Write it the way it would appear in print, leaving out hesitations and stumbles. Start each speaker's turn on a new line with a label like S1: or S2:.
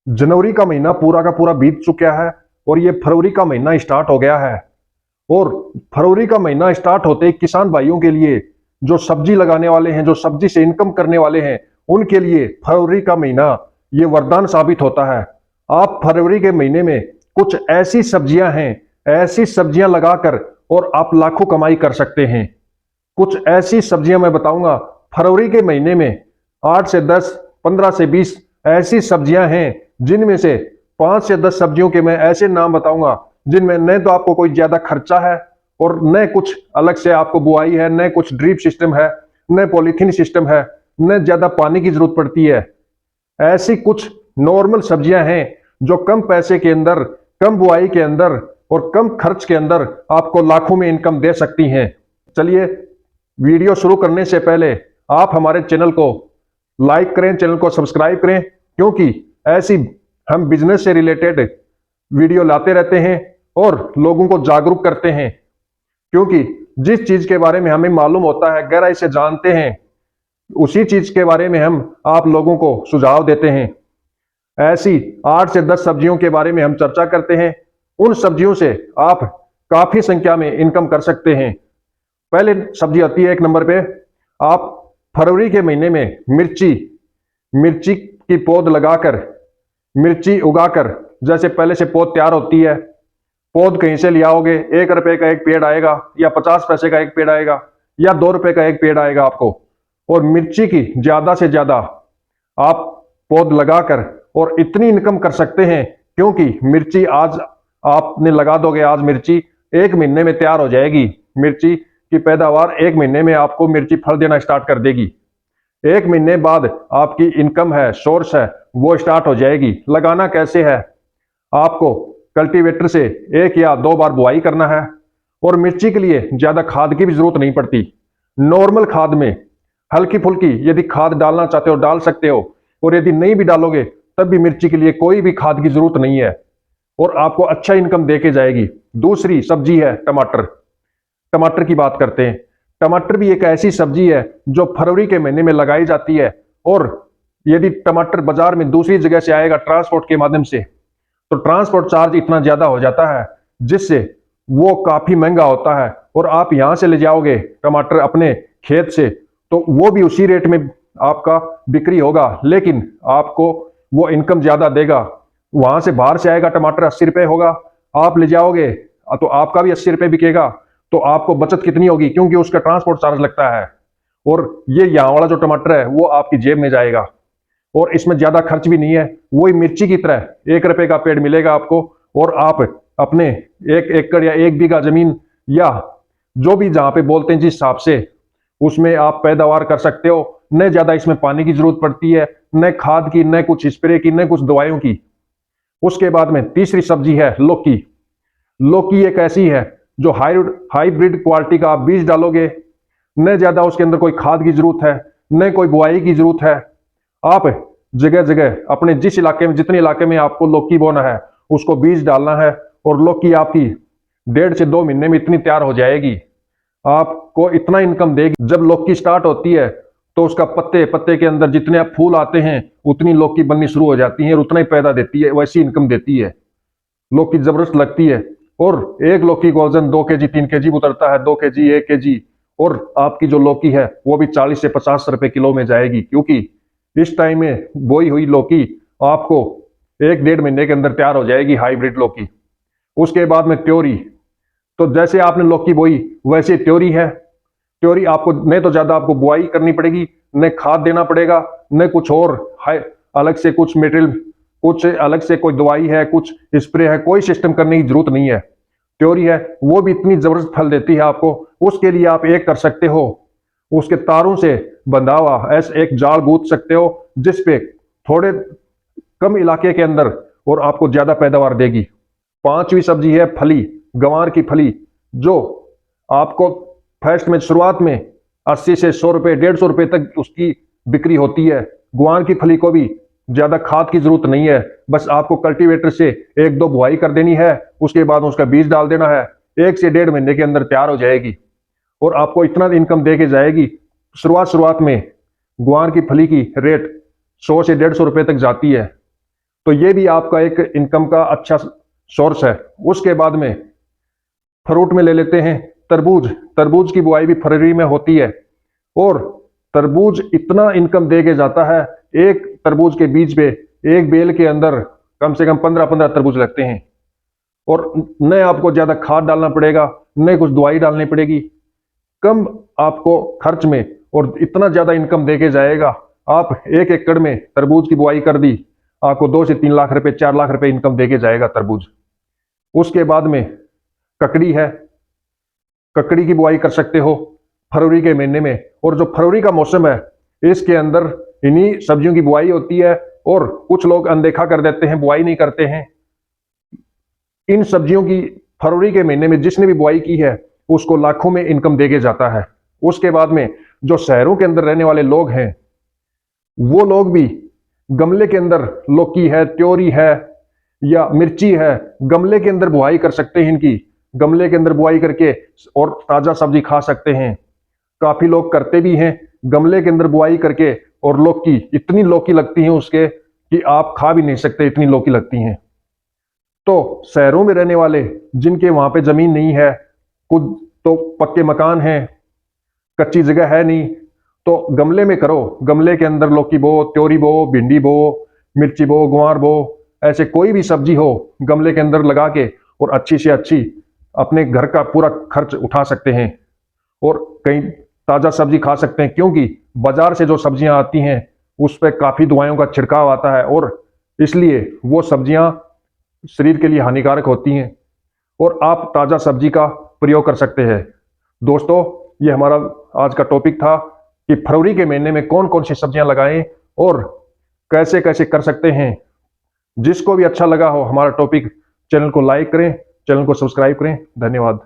S1: जनवरी का महीना पूरा का पूरा बीत चुका है और ये फरवरी का महीना स्टार्ट हो गया है। और फरवरी का महीना स्टार्ट होते ही किसान भाइयों के लिए, जो सब्जी लगाने वाले हैं, जो सब्जी से इनकम करने वाले हैं, उनके लिए फरवरी का महीना ये वरदान साबित होता है। आप फरवरी के महीने में कुछ ऐसी सब्जियां हैं, ऐसी सब्जियां लगाकर और आप लाखों कमाई कर सकते हैं। कुछ ऐसी सब्जियां मैं बताऊंगा फरवरी के महीने में। 8 से 10, 15 से 20 ऐसी सब्जियां हैं जिनमें से 5 से 10 सब्जियों के मैं ऐसे नाम बताऊंगा जिनमें न तो आपको कोई ज्यादा खर्चा है और न कुछ अलग से आपको बुआई है, न कुछ ड्रिप सिस्टम है, न पॉलीथीन सिस्टम है, न ज्यादा पानी की जरूरत पड़ती है। ऐसी कुछ नॉर्मल सब्जियां हैं जो कम पैसे के अंदर, कम बुआई के अंदर और कम खर्च के अंदर आपको लाखों में इनकम दे सकती हैं। चलिए, वीडियो शुरू करने से पहले आप हमारे चैनल को लाइक करें, चैनल को सब्सक्राइब करें, क्योंकि ऐसी हम बिजनेस से रिलेटेड वीडियो लाते रहते हैं और लोगों को जागरूक करते हैं। क्योंकि जिस चीज के बारे में हमें मालूम होता है, गहराई से जानते हैं, उसी चीज के बारे में हम आप लोगों को सुझाव देते हैं। ऐसी 8 से 10 सब्जियों के बारे में हम चर्चा करते हैं। उन सब्जियों से आप काफी संख्या में इनकम कर सकते हैं। पहले सब्जी आती है एक नंबर पे। आप फरवरी के महीने में मिर्ची मिर्ची की पौध लगाकर, मिर्ची उगाकर, जैसे पहले से पौध तैयार होती है, पौध कहीं से ले आओगे, 1 रुपए का एक पेड़ आएगा या 50 पैसे का एक पेड़ आएगा या 2 रुपए का एक पेड़ आएगा आपको। और मिर्ची की ज्यादा से ज्यादा आप पौध लगाकर और इतनी इनकम कर सकते हैं, क्योंकि मिर्ची आज आपने लगा दोगे, आज मिर्ची 1 महीने में तैयार हो जाएगी। मिर्ची की पैदावार 1 महीने में आपको मिर्ची फल देना स्टार्ट कर देगी। 1 महीने बाद आपकी इनकम है, सोर्स है, वो स्टार्ट हो जाएगी। लगाना कैसे है? आपको कल्टीवेटर से 1 या 2 बार बुआई करना है और मिर्ची के लिए ज्यादा खाद की भी जरूरत नहीं पड़ती। नॉर्मल खाद में हल्की फुल्की यदि खाद डालना चाहते हो डाल सकते हो, और यदि नहीं भी डालोगे तब भी मिर्ची के लिए कोई भी खाद की जरूरत नहीं है और आपको अच्छा इनकम देके जाएगी। दूसरी सब्जी है टमाटर। टमाटर की बात करते हैं। टमाटर भी एक ऐसी सब्जी है जो फरवरी के महीने में लगाई जाती है। और यदि टमाटर बाजार में दूसरी जगह से आएगा ट्रांसपोर्ट के माध्यम से, तो ट्रांसपोर्ट चार्ज इतना ज्यादा हो जाता है जिससे वो काफी महंगा होता है। और आप यहां से ले जाओगे टमाटर अपने खेत से, तो वो भी उसी रेट में आपका बिक्री होगा, लेकिन आपको वो इनकम ज्यादा देगा। वहां से बाहर से आएगा टमाटर 80 रुपए होगा, आप ले जाओगे तो आपका भी 80 रुपए बिकेगा। तो आपको बचत कितनी होगी, क्योंकि उसका ट्रांसपोर्ट चार्ज लगता है। और ये यहाँ वाला जो टमाटर है वो आपकी जेब में जाएगा और इसमें ज्यादा खर्च भी नहीं है। वही मिर्ची की तरह 1 रुपए का पेड़ मिलेगा आपको और आप अपने 1 एकड़ या 1 बीघा जमीन या जो भी जहां पे बोलते हैं जिस हिसाब से, उसमें आप पैदावार कर सकते हो। न ज्यादा इसमें पानी की जरूरत पड़ती है, न खाद की, न कुछ स्प्रे की, न कुछ दवाइयों की। उसके बाद में तीसरी सब्जी है लौकी। लौकी एक ऐसी है जो हाइब्रिड क्वालिटी का आप बीज डालोगे, न ज्यादा उसके अंदर कोई खाद की जरूरत है, न कोई बुआई की जरूरत है। आप जगह जगह अपने जिस इलाके में, जितने इलाके में आपको लौकी बोना है, उसको बीज डालना है और लौकी आपकी 1.5 से 2 महीने में इतनी तैयार हो जाएगी, आपको इतना इनकम देगी। जब लौकी स्टार्ट होती है तो उसका पत्ते पत्ते के अंदर जितने आप फूल आते हैं उतनी लौकी बननी शुरू हो जाती है और उतना ही पैदा देती है, वैसी इनकम देती है। लौकी जबरदस्त लगती है। और एक लौकी का वजन 2 केजी 3 केजी उतरता है, 2 केजी 1 केजी। और आपकी जो लौकी है वो भी 40 से 50 रुपए किलो में जाएगी, क्योंकि इस टाइम में बोई हुई लौकी आपको 1-1.5 महीने के अंदर तैयार हो जाएगी, हाइब्रिड लौकी। उसके बाद में त्योरी। तो जैसे आपने लौकी बोई वैसे त्योरी है। त्योरी आपको न तो ज्यादा आपको बुआई करनी पड़ेगी, न खाद देना पड़ेगा, न कुछ और अलग से कुछ मटेरियल, कुछ अलग से कोई दवाई है, कुछ स्प्रे है, कोई सिस्टम करने की जरूरत नहीं है। त्योरी है वो भी इतनी जबरदस्त फल देती है आपको। उसके लिए आप एक कर सकते हो, उसके तारों से बंधा हुआ ऐसे एक जाल गूंथ सकते हो जिसपे थोड़े कम इलाके के अंदर और आपको ज्यादा पैदावार देगी। 5वीं सब्जी है फली, गंवार की फली, जो आपको फर्स्ट में शुरुआत में 80 से 100 रुपए 150 रुपए तक उसकी बिक्री होती है। गुआर की फली को भी ज्यादा खाद की जरूरत नहीं है, बस आपको कल्टीवेटर से 1-2 बुआई कर देनी है, उसके बाद उसका बीज डाल देना है, 1 से 1.5 महीने के अंदर तैयार हो जाएगी और आपको इतना इनकम दे के जाएगी। शुरुआत में गुआर की फली की रेट 100 से 150 रुपए तक जाती है। तो ये भी आपका एक इनकम का अच्छा सोर्स है। उसके बाद में फ्रूट में ले लेते हैं तरबूज। तरबूज की बुआई भी फरवरी में होती है और तरबूज इतना इनकम दे के जाता है, एक तरबूज के बीज पे, एक बेल के अंदर कम से कम 15-15 तरबूज लगते हैं। और न आपको ज्यादा खाद डालना पड़ेगा, न कुछ दवाई डालनी पड़ेगी, कम आपको खर्च में, और इतना ज्यादा इनकम दे के जाएगा। आप 1 एकड़ में तरबूज की बुआई कर दी, आपको 2 से 3 लाख रुपए, 4 लाख रुपए इनकम दे के जाएगा तरबूज। उसके बाद में ककड़ी है, ककड़ी की बुआई कर सकते हो फरवरी के महीने में। और जो फरवरी का मौसम है, इसके अंदर इन्हीं सब्जियों की बुआई होती है और कुछ लोग अनदेखा कर देते हैं, बुआई नहीं करते हैं। इन सब्जियों की फरवरी के महीने में जिसने भी बुआई की है उसको लाखों में इनकम देके जाता है। उसके बाद में जो शहरों के अंदर रहने वाले लोग हैं, वो लोग भी गमले के अंदर लौकी है, त्योरी है या मिर्ची है, गमले के अंदर बुआई कर सकते हैं इनकी। गमले के अंदर बुआई करके और ताजा सब्जी खा सकते हैं। काफी लोग करते भी हैं, गमले के अंदर बुआई करके। और लौकी, इतनी लौकी लगती है उसके कि आप खा भी नहीं सकते, इतनी लौकी लगती हैं। तो शहरों में रहने वाले जिनके वहां पे जमीन नहीं है, खुद तो पक्के मकान हैं, कच्ची जगह है नहीं, तो गमले में करो। गमले के अंदर लौकी बो, त्योरी बो, भिंडी बो, मिर्ची बो, गुआर बो, ऐसे कोई भी सब्जी हो गमले के अंदर लगा के और अच्छी से अच्छी अपने घर का पूरा खर्च उठा सकते हैं और कहीं ताजा सब्जी खा सकते हैं। क्योंकि बाजार से जो सब्जियां आती हैं उस पर काफी दवाइयों का छिड़काव आता है और इसलिए वो सब्जियां शरीर के लिए हानिकारक होती हैं और आप ताजा सब्जी का प्रयोग कर सकते हैं। दोस्तों, ये हमारा आज का टॉपिक था कि फरवरी के महीने में कौन कौन सी सब्जियां लगाएं और कैसे कैसे कर सकते हैं। जिसको भी अच्छा लगा हो हमारा टॉपिक, चैनल को लाइक करें, चैनल को सब्सक्राइब करें। धन्यवाद।